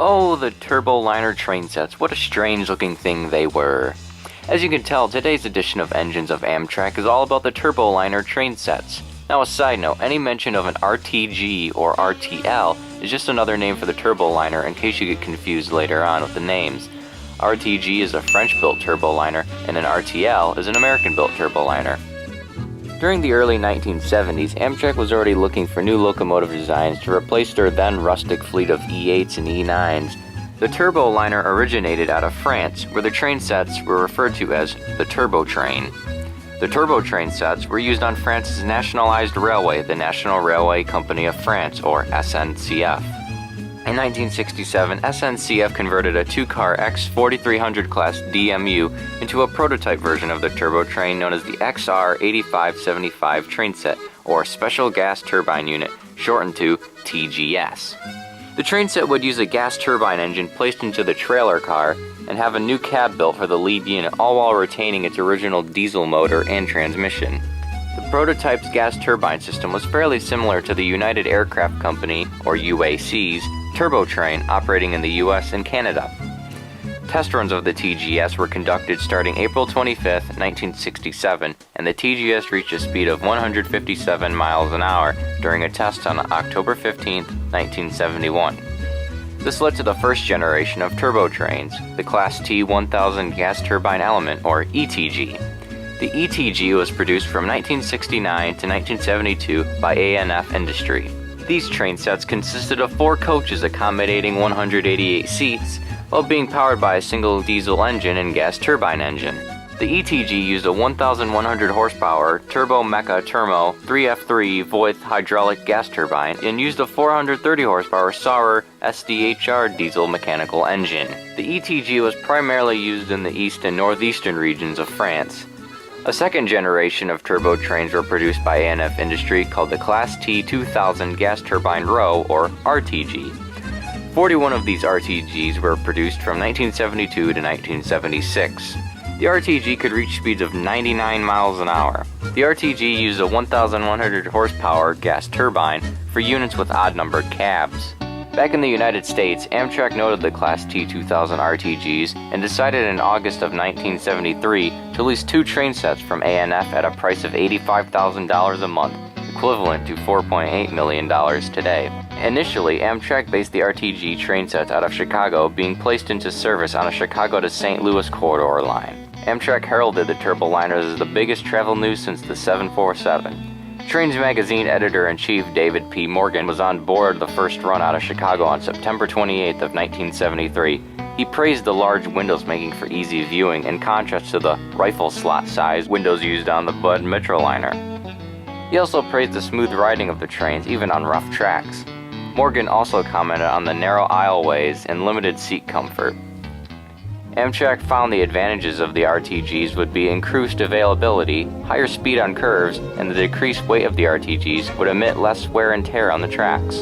Oh, the turboliner train sets, what a strange looking thing they were. As you can tell, today's edition of Engines of Amtrak is all about the turboliner train sets. Now a side note, any mention of an RTG or RTL is just another name for the turboliner in case you get confused later on with the names. RTG is a French-built turboliner, and an RTL is an American-built turboliner. During the early 1970s, Amtrak was already looking for new locomotive designs to replace their then rustic fleet of E8s and E9s. The turboliner originated out of France, where the train sets were referred to as the turbo train. The turbo train sets were used on France's nationalized railway, the National Railway Company of France, or SNCF. In 1967, SNCF converted a two-car X4300 class DMU into a prototype version of the turbo train known as the XR8575 train set, or Special Gas Turbine Unit, shortened to TGS. The train set would use a gas turbine engine placed into the trailer car and have a new cab built for the lead unit, all while retaining its original diesel motor and transmission. The prototype's gas turbine system was fairly similar to the United Aircraft Company, or UAC's, turbo train operating in the US and Canada. Test runs of the TGS were conducted starting April 25, 1967, and the TGS reached a speed of 157 miles an hour during a test on October 15, 1971. This led to the first generation of turbo trains, the Class T 1000 gas turbine element, or ETG. The ETG was produced from 1969 to 1972 by ANF Industry. These train sets consisted of 4 coaches accommodating 188 seats, while being powered by a single diesel engine and gas turbine engine. The ETG used a 1,100 horsepower Turbo Mecha Turbo 3F3 Voith hydraulic gas turbine and used a 430 horsepower Sauer SDHR diesel mechanical engine. The ETG was primarily used in the east and northeastern regions of France. A second generation of turbo trains were produced by ANF Industry called the Class T 2000 Gas Turbine Row, or RTG. 41 of these RTGs were produced from 1972 to 1976. The RTG could reach speeds of 99 miles an hour. The RTG used a 1,100 horsepower gas turbine for units with odd-numbered cabs. Back in the United States, Amtrak noted the Class T 2000 RTGs and decided in August of 1973 to lease 2 train sets from ANF at a price of $85,000 a month, equivalent to $4.8 million today. Initially, Amtrak based the RTG train sets out of Chicago, being placed into service on a Chicago to St. Louis corridor line. Amtrak heralded the turboliners as the biggest travel news since the 747. Trains Magazine editor-in-chief David P. Morgan was on board the first run out of Chicago on September 28th of 1973. He praised the large windows making for easy viewing in contrast to the rifle slot-sized windows used on the Bud Metroliner. He also praised the smooth riding of the trains even on rough tracks. Morgan also commented on the narrow aisleways and limited seat comfort. Amtrak found the advantages of the RTGs would be increased availability, higher speed on curves, and the decreased weight of the RTGs would emit less wear and tear on the tracks.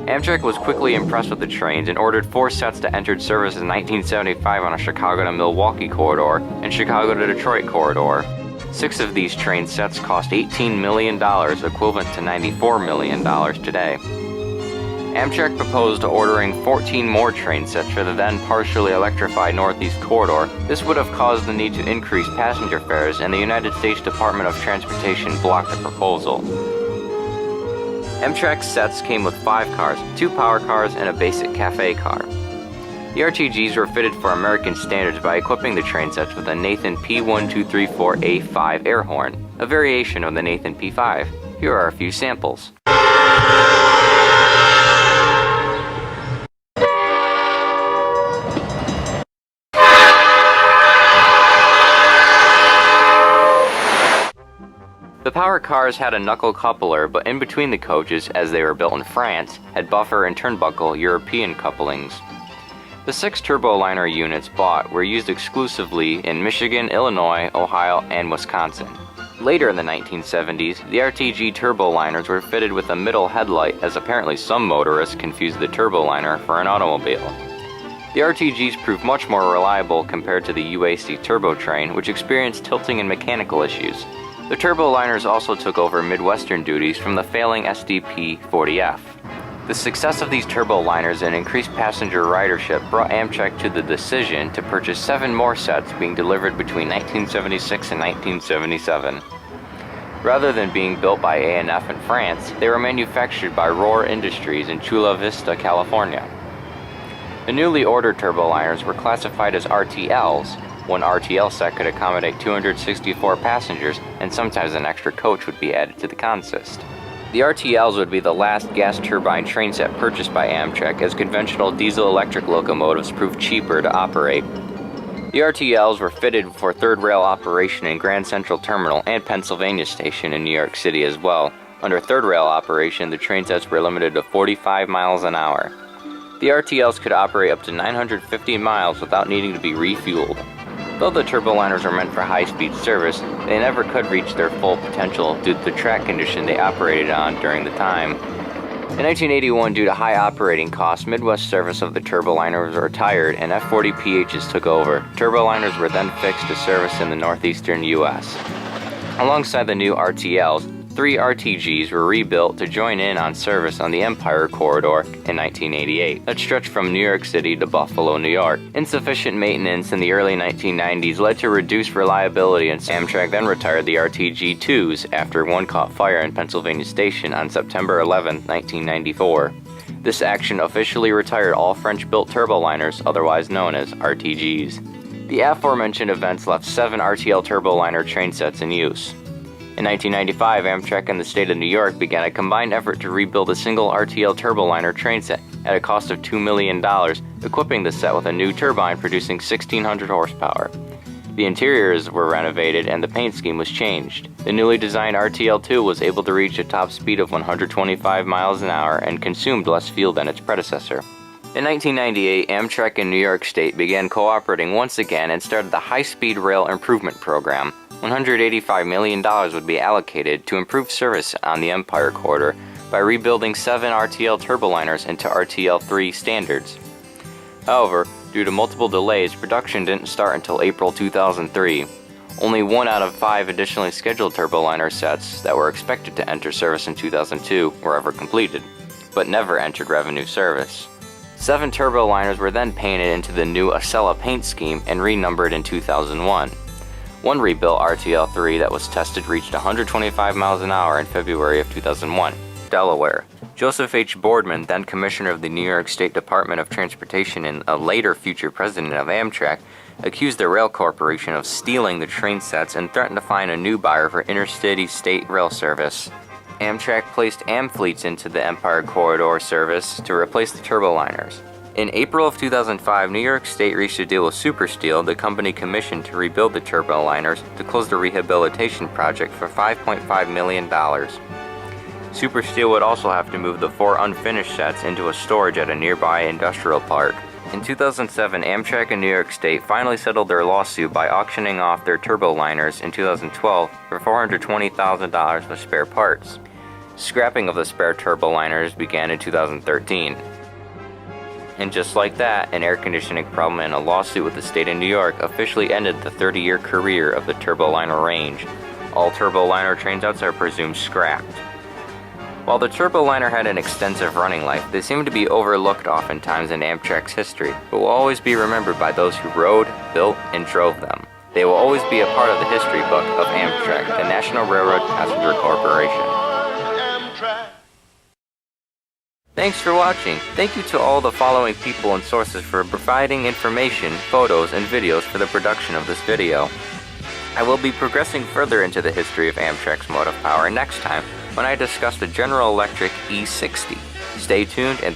Amtrak was quickly impressed with the trains and ordered 4 sets to enter service in 1975 on a Chicago to Milwaukee corridor and Chicago to Detroit corridor. 6 of these train sets cost $18 million, equivalent to $94 million today. Amtrak proposed ordering 14 more train sets for the then partially electrified Northeast Corridor. This would have caused the need to increase passenger fares, and the United States Department of Transportation blocked the proposal. Amtrak's sets came with 5 cars, 2 power cars, and a basic cafe car. The RTGs were fitted for American standards by equipping the train sets with a Nathan P1234A5 air horn, a variation of the Nathan P5. Here are a few samples. The power cars had a knuckle coupler, but in between the coaches, as they were built in France, had buffer and turnbuckle European couplings. The 6 turboliner units bought were used exclusively in Michigan, Illinois, Ohio, and Wisconsin. Later in the 1970s, the RTG turboliners were fitted with a middle headlight, as apparently some motorists confused the turboliner for an automobile. The RTGs proved much more reliable compared to the UAC turbo train, which experienced tilting and mechanical issues. The turboliners also took over Midwestern duties from the failing SDP-40F. The success of these turboliners and increased passenger ridership brought Amtrak to the decision to purchase 7 more sets, being delivered between 1976 and 1977. Rather than being built by A&F in France, they were manufactured by Rohr Industries in Chula Vista, California. The newly ordered turboliners were classified as RTLs. One RTL set could accommodate 264 passengers, and sometimes an extra coach would be added to the consist. The RTLs would be the last gas turbine train set purchased by Amtrak, as conventional diesel-electric locomotives proved cheaper to operate. The RTLs were fitted for third rail operation in Grand Central Terminal and Pennsylvania Station in New York City as well. Under third rail operation, the train sets were limited to 45 miles an hour. The RTLs could operate up to 950 miles without needing to be refueled. Though the turboliners were meant for high-speed service, they never could reach their full potential due to the track condition they operated on during the time. In 1981, due to high operating costs, Midwest service of the turboliners was retired and F40PHs took over. Turboliners were then fixed to service in the northeastern U.S. Alongside the new RTLs, 3 RTGs were rebuilt to join in on service on the Empire Corridor in 1988 that stretched from New York City to Buffalo, New York. Insufficient maintenance in the early 1990s led to reduced reliability, and Amtrak then retired the RTG-2s after one caught fire in Pennsylvania Station on September 11, 1994. This action officially retired all French-built turboliners, otherwise known as RTGs. The aforementioned events left 7 RTL turboliner train sets in use. In 1995, Amtrak and the state of New York began a combined effort to rebuild a single RTL turboliner train set at a cost of $2 million, equipping the set with a new turbine producing 1,600 horsepower. The interiors were renovated and the paint scheme was changed. The newly designed RTL-2 was able to reach a top speed of 125 miles an hour and consumed less fuel than its predecessor. In 1998, Amtrak and New York State began cooperating once again and started the High-Speed Rail Improvement Program. $185 million would be allocated to improve service on the Empire Corridor by rebuilding 7 RTL turboliners into RTL-3 standards. However, due to multiple delays, production didn't start until April 2003. Only 1 out of 5 additionally scheduled turboliner sets that were expected to enter service in 2002 were ever completed, but never entered revenue service. 7 turboliners were then painted into the new Acela paint scheme and renumbered in 2001. One rebuilt RTL-3 that was tested reached 125 miles an hour in February of 2001. Delaware. Joseph H. Boardman, then Commissioner of the New York State Department of Transportation and a later future president of Amtrak, accused the rail corporation of stealing the train sets and threatened to find a new buyer for intercity state rail service. Amtrak placed Amfleets into the Empire Corridor service to replace the turboliners. In April of 2005, New York State reached a deal with Super Steel, the company commissioned to rebuild the turboliners, to close the rehabilitation project for $5.5 million. Super Steel would also have to move the 4 unfinished sets into a storage at a nearby industrial park. In 2007, Amtrak and New York State finally settled their lawsuit by auctioning off their turboliners in 2012 for $420,000 with spare parts. Scrapping of the spare turboliners began in 2013. And just like that, an air conditioning problem and a lawsuit with the state of New York officially ended the 30-year career of the turboliner range. All turboliner train sets are presumed scrapped. While the turboliner had an extensive running life, they seem to be overlooked oftentimes in Amtrak's history, but will always be remembered by those who rode, built, and drove them. They will always be a part of the history book of Amtrak, the National Railroad Passenger Corporation. Thanks for watching. Thank you to all the following people and sources for providing information, photos, and videos for the production of this video. I will be progressing further into the history of Amtrak's motive power next time when I discuss the General Electric E60. Stay tuned and